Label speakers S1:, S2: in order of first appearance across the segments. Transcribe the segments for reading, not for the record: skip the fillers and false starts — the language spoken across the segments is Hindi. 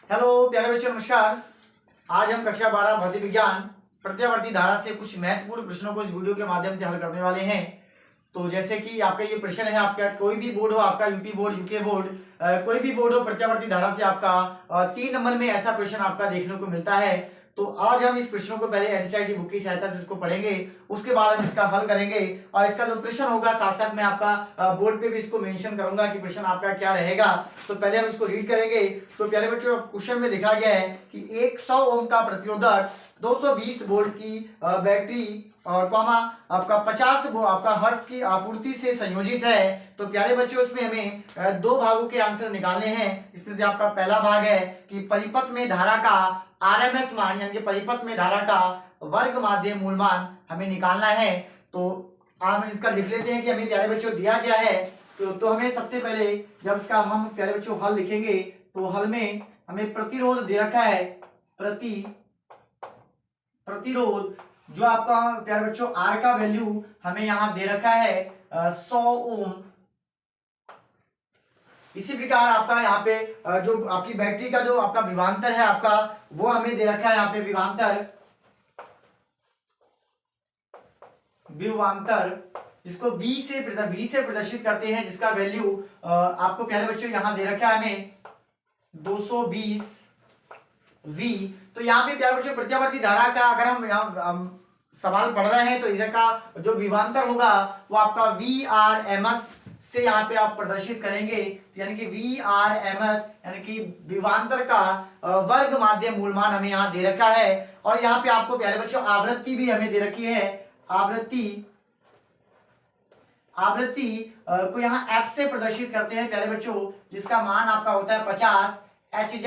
S1: हेलो प्यारे बच्चों, नमस्कार। आज हम कक्षा 12 भौतिक विज्ञान प्रत्यावर्ती धारा से कुछ महत्वपूर्ण प्रश्नों को इस वीडियो के माध्यम से हल करने वाले हैं। तो जैसे कि आपका ये प्रश्न है, आपका कोई भी बोर्ड हो, आपका यूपी बोर्ड, यूके बोर्ड, कोई भी बोर्ड हो, प्रत्यावर्ती धारा से आपका 3 नंबर में ऐसा प्रश्न आपका देखने को मिलता है। तो आज हम इस प्रश्नों को पहले एनसीईआरटी बुक की सहायता से इसको पढ़ेंगे, उसके बाद हम इसका हल करेंगे और इसका जो प्रश्न होगा साथ साथ मैं आपका बोर्ड पे भी इसको मेंशन करूंगा कि प्रश्न आपका क्या रहेगा। तो पहले हम इसको रीड करेंगे। तो प्यारे बच्चों, क्वेश्चन में लिखा गया है कि एक 100 ओम का प्रतिरोधक 220 वोल्ट की बैटरी कॉमा आपका 50 वो आपका हर्ट्ज की आपूर्ति से संयोजित है। तो प्यारे बच्चों, इसमें हमें दो भागों के आंसर निकालने हैं। इसमें से आपका पहला भाग है कि परिपथ में धारा का आरएमएस मान, यानी कि परिपथ में धारा का वर्ग माध्य मूल मान हमें निकालना है। तो आप इसका लिख लेते हैं कि हमें प्यारे बच्चों दिया गया है। तो हमें सबसे पहले जब इसका हम प्यारे बच्चों हल लिखेंगे तो हल में हमें प्रतिरोध दे रखा है, प्रतिरोध जो आपका प्यारे बच्चों आर का वैल्यू हमें यहां दे रखा है 100 ओम। इसी प्रकार आपका यहाँ पे जो आपकी बैटरी का जो आपका विभवांतर है आपका, वो हमें दे रखा है यहाँ पे विभवांतर जिसको V से प्रदर्शित करते हैं, जिसका वैल्यू आपको प्यारे बच्चों यहाँ दे रखा है हमें 220 V। तो यहाँ पे प्यारे बच्चों प्रत्यावर्ती धारा का अगर हम सवाल पढ़ रहे हैं तो इसका जो विभवांतर होगा वो आपका VRMS से यहाँ पे आप प्रदर्शित करेंगे, यानी कि VRMS यानी कि विभवांतर का वर्ग माध्य मूलमान हमें यहाँ दे रखा है। और यहाँ पे आपको प्यारे बच्चों आवृत्ति भी हमें दे रखी है, आवृत्ति को यहाँ F से प्रदर्शित करते हैं प्यारे बच्चों, जिसका मान आपका होता है 50 HZ,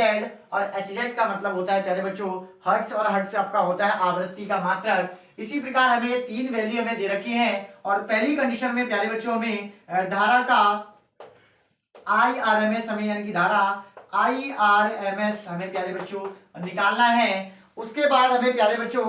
S1: और HZ का मतलब होता है प्यारे बच्चों हर्ट्ज, और हर्ट्ज से आपका होता है आवृत्ति का मात्रक। इसी प्रकार हमें ये तीन वैल्यू हमें दे रखी हैं। और पहली कंडीशन में प्यारे बच्चों हमें धारा का IRMS हमें, यानी कि धारा IRMS हमें प्यारे बच्चों निकालना है। उसके बाद हमें प्यारे बच्चों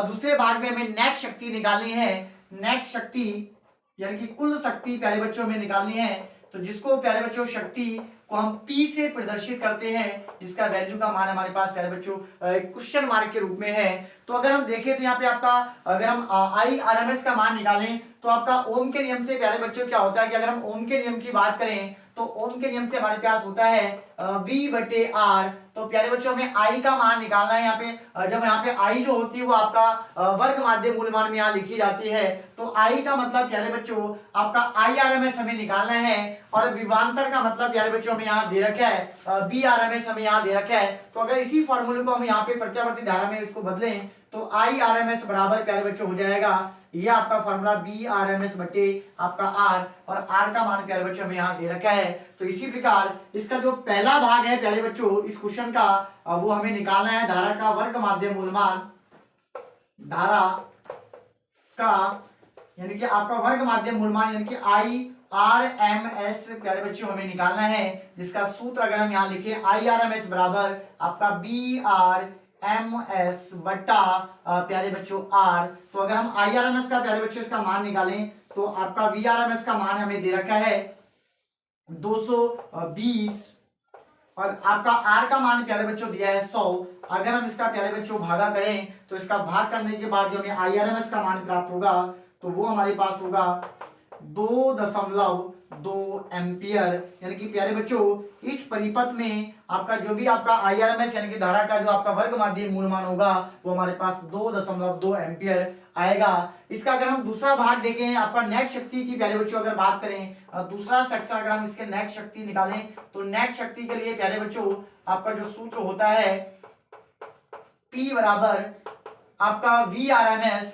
S1: दूसरे भाग में हमें नेट शक्ति निकालनी है, नेट शक्ति यानी कि कुल शक्ति प्यारे बच्चों में निकालनी है। तो जिसको प्यारे बच्चों शक्ति को हम P से प्रदर्शित करते हैं, जिसका वैल्यू का मान हमारे पास प्यारे बच्चों क्वेश्चन मार्क के रूप में है। तो अगर हम देखें तो यहाँ पे आपका अगर हम IRMS का मान निकालें तो आपका ओम के नियम से प्यारे बच्चों क्या होता है कि अगर हम ओम के नियम की बात करें तो ओम के नियम से हमारे पास होता है V/R। तो प्यारे बच्चों हमें I का मान निकालना है। यहाँ पे जब यहाँ पे I जो होती है वो आपका वर्ग माध्य मूलमान में यहाँ लिखी जाती है। तो I का मतलब प्यारे बच्चों आपका IRMS हमें निकालना है, और विभवांतर का मतलब प्यारे बच्चों हमें यहाँ दे रखा है VRMS हमें यहाँ दे रखा है। तो अगर इसी फॉर्मूले को हम यहाँ पे प्रत्यावर्ती धारा में इसको बदलें तो IRMS बराबर प्यारे बच्चों हो जाएगा ये आपका फॉर्मूला VRMS बटे आपका R, और R का मान प्यारे बच्चों हमें यहाँ दे रखा है। तो इसी प्रकार इसका जो पहला भाग है प्यारे बच्चों इस क्वेश्चन का, वो हमें निकालना है धारा का वर्ग माध्य मूलमान, धारा का यानी कि आपका वर्ग माध्य मूलमान यानी कि IRMS प्यारे बच्चों हमें निकालना है, जिसका सूत्र अगर हम यहाँ लिखें IRMS बराबर आपका VRMS बटा प्यारे बच्चों R। तो अगर हम IRMS का प्यारे बच्चों इसका मान निकालें तो आपका VRMS का मान हमें दे रखा है 220, और आपका R का मान प्यारे बच्चों दिया है 100। अगर हम इसका प्यारे बच्चों भागा करें तो इसका भाग करने के बाद जो हमें IRMS का मान प्राप्त होगा तो वो हमारे पास होगा 2.2 एम्पियर। यानी कि प्यारे बच्चों इस परिपथ में आपका जो भी आपका IRMS यानी कि धारा का जो आपका वर्ग माध्य मूलमान होगा वो हमारे पास 2.2 एम्पियर आएगा। इसका अगर हम दूसरा भाग देखें आपका नेट शक्ति की प्यारे बच्चों अगर बात करें, दूसरा सेक्शन अगर हम इसके नेट शक्ति निकालें तो नेट शक्ति के लिए प्यारे बच्चों आपका जो सूत्र होता है P बराबर आपका VRMS,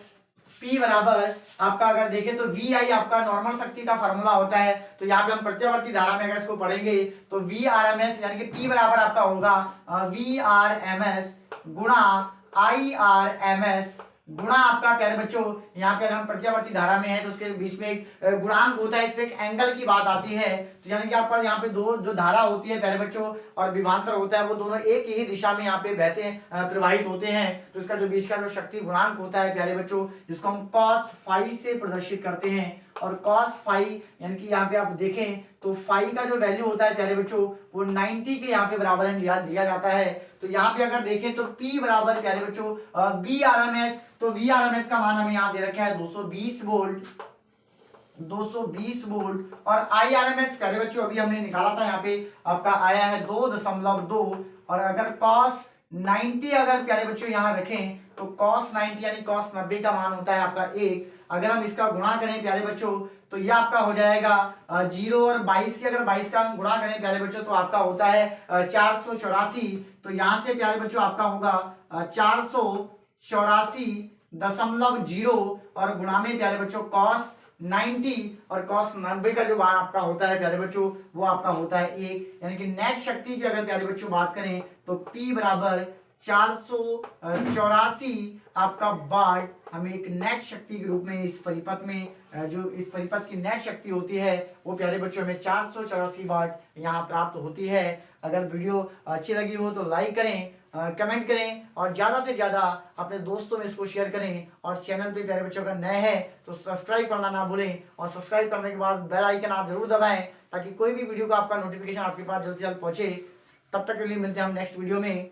S1: P बराबर आपका अगर देखें तो VI आपका नॉर्मल शक्ति का फार्मूला होता है। तो यहाँ पे हम प्रत्यावर्ती धारा में अगर इसको पढ़ेंगे तो VRMS यानी कि P बराबर आपका होगा VRMS गुणा IRMS गुणा आपका प्यारे बच्चों यहाँ पे अगर हम प्रत्यावर्ती धारा में है तो उसके बीच में एक गुणांक होता है, इसमें एक एंगल की बात आती है। तो यानी कि आपका यहाँ पे दो जो धारा होती है प्यारे बच्चों और विभवांतर होता है वो दोनों एक ही दिशा में यहाँ पे बहते हैं, प्रवाहित होते हैं। तो इसका जो बीच का जो शक्ति गुणांक होता है प्यारे बच्चों जिसको हम cos फाई से प्रदर्शित करते हैं और cos फाई यानी कि यहाँ पे आप देखें तो फाई का जो वैल्यू होता है प्यारे बच्चों वो 90 के यहाँ पे बराबर में लिया जाता है। तो यहाँ पे अगर देखें तो P बराबर प्यारे बच्चों VRMS, तो VRMS का मान हमें यहाँ दे रखा है 220 वोल्ट, 220 वोल्ट। और IRMS प्यारे बच्चों अभी हमने निकाला था, यहाँ पे आपका आया है 2.2। और अगर cos 90 अगर प्यारे बच्चों यहाँ रखें तो cos 90 यानी cos 90 का मान होता है आपका 1। अगर हम इसका गुणा करें प्यारे बच्चों तो ये आपका हो जाएगा 0 और 22 की अगर 22 का हम गुणा करें प्यारे बच्चों तो आपका होता है 484। तो यहाँ से प्यारे बच्चों आपका होगा 484.0 और गुणा में प्यारे बच्चों cos 90 और cos 90 का जो मान आपका होता है प्यारे बच्चों वो आपका होता है 1। यानी कि नेट शक्ति की अगर प्यारे बच्चों बात करें तो P बराबर 484 आपका वाट हमें एक नेट शक्ति के रूप में इस परिपथ में जो इस परिपथ की नेट शक्ति होती है वो प्यारे बच्चों हमें 484 वाट यहाँ प्राप्त होती है। अगर वीडियो अच्छी लगी हो तो लाइक करें, कमेंट करें और ज़्यादा से ज़्यादा अपने दोस्तों में इसको शेयर करें। और चैनल पे प्यारे बच्चों अगर नए हैं तो सब्सक्राइब करना ना भूलें और सब्सक्राइब करने के बाद बेल आइकन आप जरूर दबाएं ताकि कोई भी वीडियो का आपका नोटिफिकेशन आपके पास जल्द से जल्द पहुंचे। तब तक के लिए मिलते हैं हम नेक्स्ट वीडियो में।